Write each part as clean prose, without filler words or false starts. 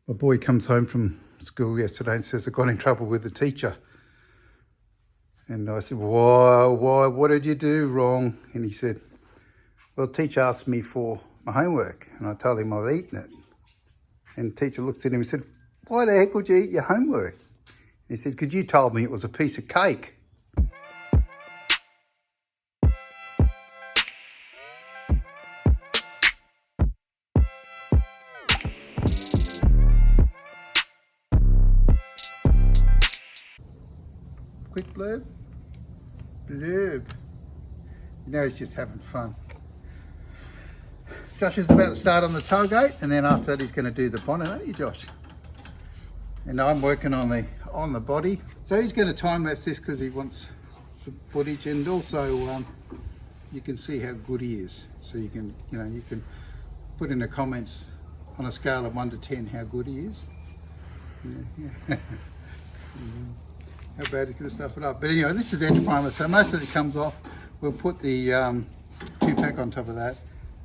My boy comes home from school yesterday and says, I got in trouble with the teacher. And I said, why, what did you do wrong? And he said, well, the teacher asked me for my homework. And I told him I've eaten it. And the teacher looks at him and said, why the heck would you eat your homework? He said, because you told me it was a piece of cake. Quick blurb. Blurb. You know he's just having fun. Josh is about to start on the tailgate, and then after that he's going to do the bonnet, aren't you, Josh? And I'm working on the body. So he's going to time lapse this because he wants some footage, and also you can see how good he is. So you can put in the comments on a scale of 1 to 10 how good he is. Yeah. How bad he's going to stuff it up. But anyway, this is edge primer, so most of it comes off. We'll put the 2-pack on top of that,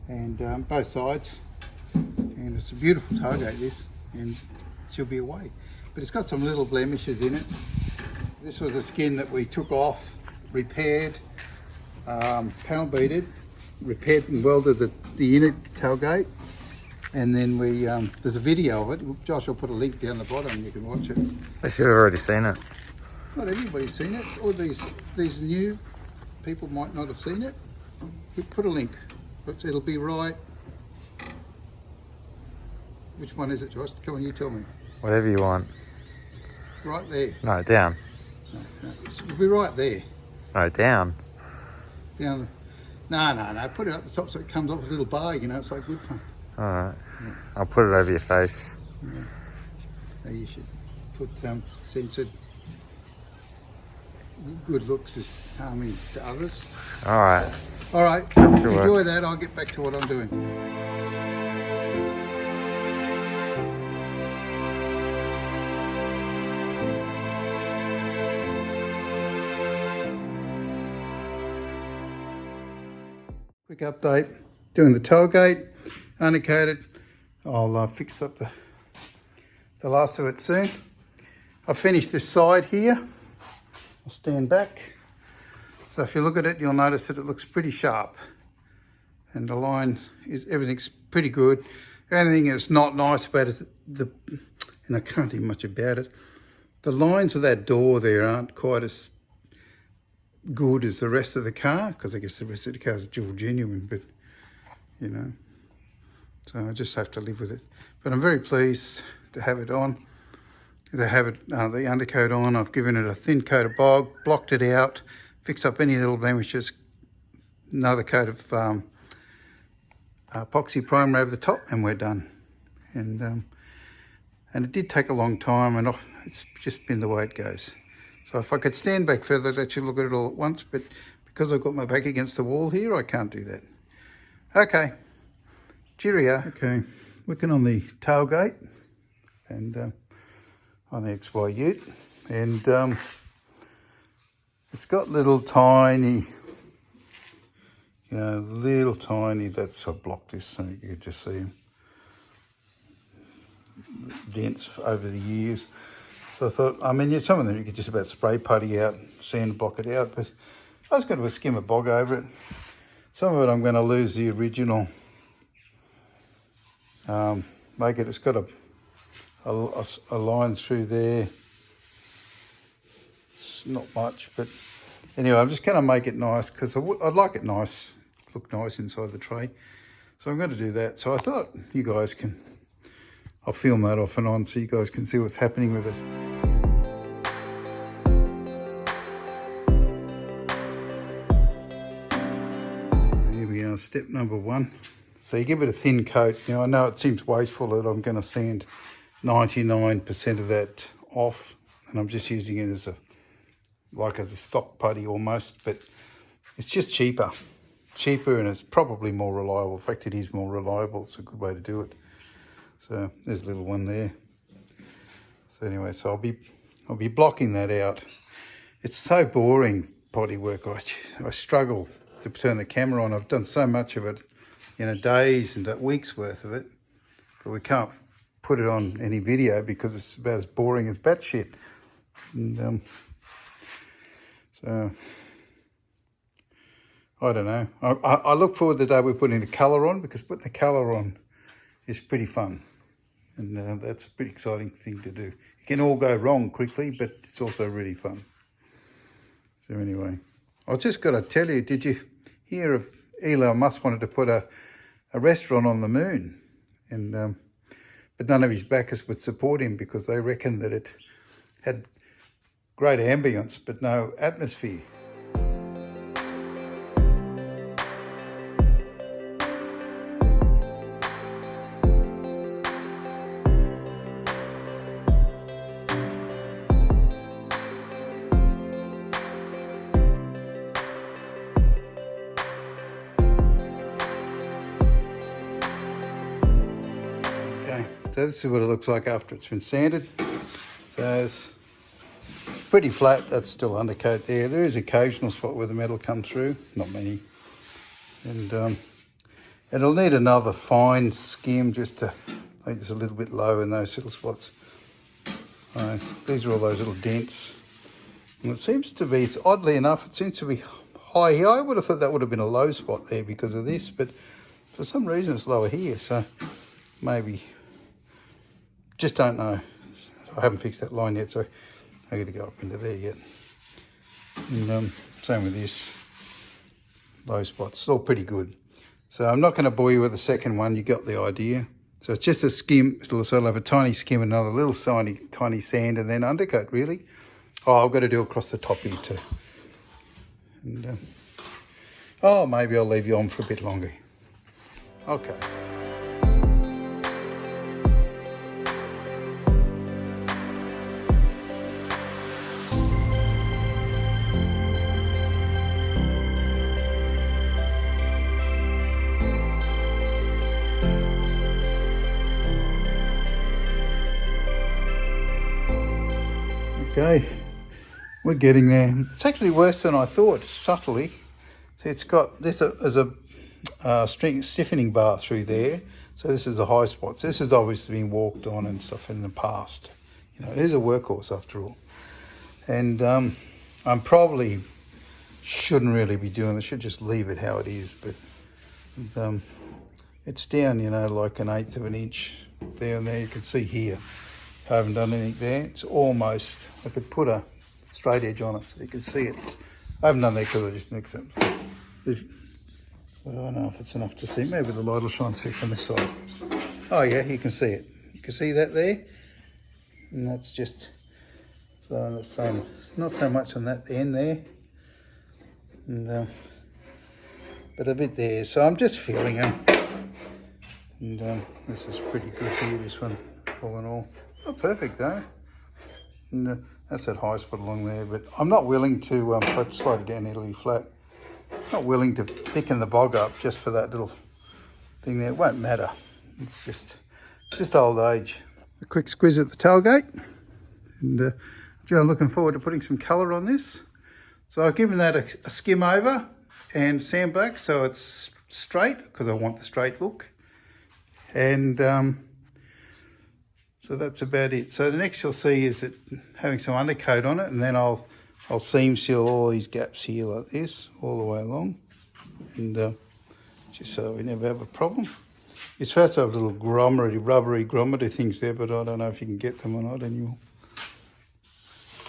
and both sides. And it's a beautiful tailgate, this, and she'll be away. But it's got some little blemishes in it. This was a skin that we took off, repaired, panel beaded, repaired and welded the inner tailgate. And then we, there's a video of it. Josh will put a link down the bottom and you can watch it. I should have already seen it. Not everybody's seen it. All these new people might not have seen it. We put a link, but it'll be right. Which one is it, Josh? Come on, you tell me. Whatever you want. Right there. No, down. No, it'll be right there. No, down. Down. No. Put it up the top so it comes off a little bar. You know, it's like good fun. All right. Yeah. I'll put it over your face. Yeah. So you should put censored. Good looks is harming to others. All right. All right. Enjoy that. I'll get back to what I'm doing. Quick update. Doing the tailgate, undercoated. I'll fix up the last of it soon. I've finished this side here. I'll stand back. So if you look at it, you'll notice that it looks pretty sharp. And the line everything's pretty good. The only thing that's not nice about it is and I can't do much about it, the lines of that door there aren't quite as good as the rest of the car, because I guess the rest of the car is dual genuine, but you know, so I just have to live with it. But I'm very pleased to have it on. They have it, the undercoat on. I've given it a thin coat of bog, blocked it out, fixed up any little blemishes, another coat of epoxy primer over the top, and we're done. And it did take a long time, and it's just been the way it goes. So if I could stand back further, I'd actually look at it all at once, but because I've got my back against the wall here, I can't do that. Okay, cheerio. Okay, working on the tailgate and on the XY ute, and it's got little tiny, that's, I blocked this so you could just see them, dents over the years. So I thought, I mean, some of them you could just about spray putty out, sand block it out, but I was going to skim a bog over it. Some of it I'm going to lose the original, make it, it's got a line through there. It's not much, but anyway, I'm just going to make it nice because I'd like it nice, look nice inside the tray. So I'm going to do that. So I thought you guys can, I'll film that off and on so you guys can see what's happening with it. Here we are, step number 1. So you give it a thin coat. Now I know it seems wasteful that I'm going to sand 99% of that off, and I'm just using it as a stock putty almost, but it's just cheaper, and it's probably more reliable. In fact, it is more reliable. It's a good way to do it. So there's a little one there. So anyway, so I'll be blocking that out. It's so boring, bodywork. I struggle to turn the camera on. I've done so much of it, days and weeks worth of it, but we can't put it on any video because it's about as boring as batshit. And so I don't know. I look forward to the day we're putting the colour on, because putting the colour on is pretty fun. And that's a pretty exciting thing to do. It can all go wrong quickly, but it's also really fun. So anyway, I just got to tell you, did you hear of Elon Musk wanted to put a restaurant on the moon? And but none of his backers would support him because they reckon that it had great ambience but no atmosphere. So this is what it looks like after it's been sanded. So it's pretty flat. That's still undercoat there. There is an occasional spot where the metal comes through, not many. And it'll need another fine skim just to, I think it's a little bit low in those little spots. So these are all those little dents. And it seems to be, it's oddly enough, it seems to be high here. I would have thought that would have been a low spot there because of this, but for some reason it's lower here. So maybe, just don't know. I haven't fixed that line yet, so I got to go up into there yet. And same with this, low spots, it's all pretty good. So I'm not going to bore you with the second one. You got the idea. So it's just a skim. So I'll have a tiny skim, another little tiny sand, and then undercoat really. Oh, I've got to do across the top here too. And oh, maybe I'll leave you on for a bit longer. Okay. Okay, we're getting there. It's actually worse than I thought, subtly. See, it's got this as a string stiffening bar through there. So this is the high spots. This has obviously been walked on and stuff in the past. You know, it is a workhorse after all. And I'm probably shouldn't really be doing this. Should just leave it how it is. But it's down, you know, like 1/8 of an inch there and there. You can see here. I haven't done anything there. It's almost, I could put a straight edge on it so you can see it. I haven't done that because I just mixed it. Well, I don't know if it's enough to see. Maybe the light will shine through from this side. Oh yeah, you can see it. You can see that there? And that's just, so the same, not so much on that end there. And, but a bit there. So I'm just feeling them. And this is pretty good here, this one, all in all. Not perfect though. And that's that high spot along there, but I'm not willing to, if I slide it down nearly flat, not willing to thicken the bog up just for that little thing there. It won't matter. It's just old age. A quick squiz at the tailgate. And I'm looking forward to putting some colour on this. So I've given that a skim over and sandbag so it's straight, because I want the straight look. And so that's about it. So the next you'll see is it having some undercoat on it, and then I'll seam seal all these gaps here like this all the way along, and just so we never have a problem. You're supposed to have little rubbery grommeter things there, but I don't know if you can get them or not anymore.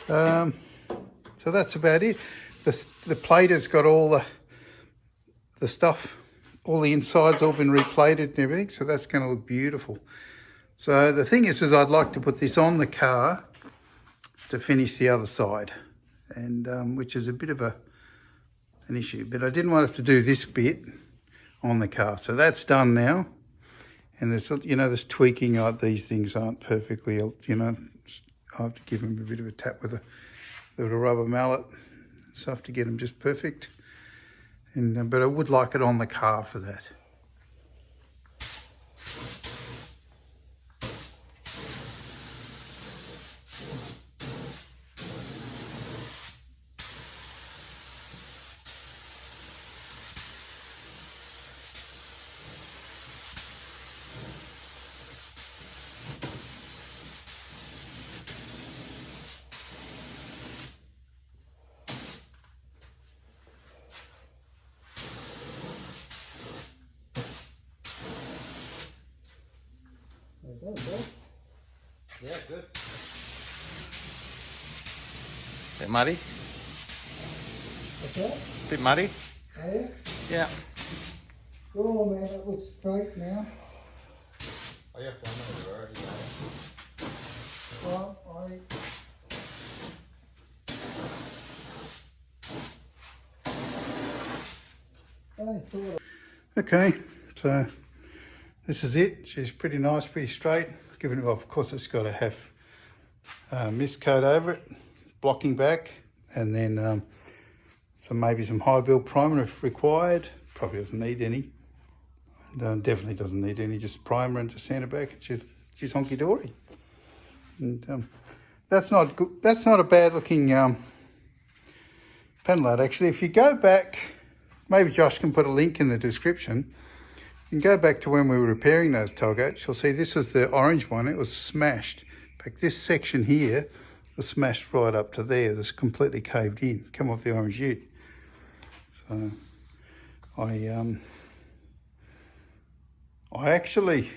So that's about it. The plate has got all the stuff, all the insides all been replated and everything, so that's going to look beautiful. So the thing is I'd like to put this on the car to finish the other side, and which is a bit of an issue, but I didn't want to have to do this bit on the car. So that's done now, and there's, you know, this tweaking, these things aren't perfectly, you know, I have to give them a bit of a tap with a little rubber mallet and stuff to get them just perfect. And but I would like it on the car for that. There you go. Yeah, good. Bit muddy? What's that? Bit muddy? Oh, yeah? Yeah. Oh man, that looks straight now. Oh, yeah, fine, already. Well, Okay, so this is it. She's pretty nice, pretty straight. Given, well, of course, it's got to have mist coat over it, blocking back, and then maybe some high build primer if required. Probably doesn't need any. And, definitely doesn't need any. Just primer and just sand it back, and she's honky dory. And that's not good. That's not a bad looking panel out actually. If you go back, maybe Josh can put a link in the description. You can go back to when we were repairing those tailgates. You'll see this is the orange one. It was smashed. In fact, this section here was smashed right up to there. It's completely caved in, come off the orange ute. So I actually,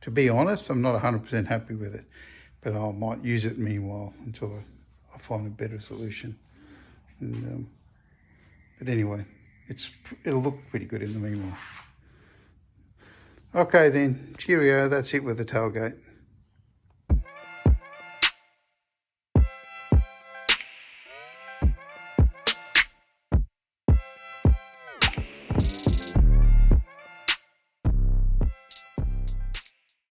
to be honest, I'm not 100% happy with it, but I might use it meanwhile until I find a better solution. And, but anyway, it'll look pretty good in the meanwhile. Okay then, cheerio, that's it with the tailgate.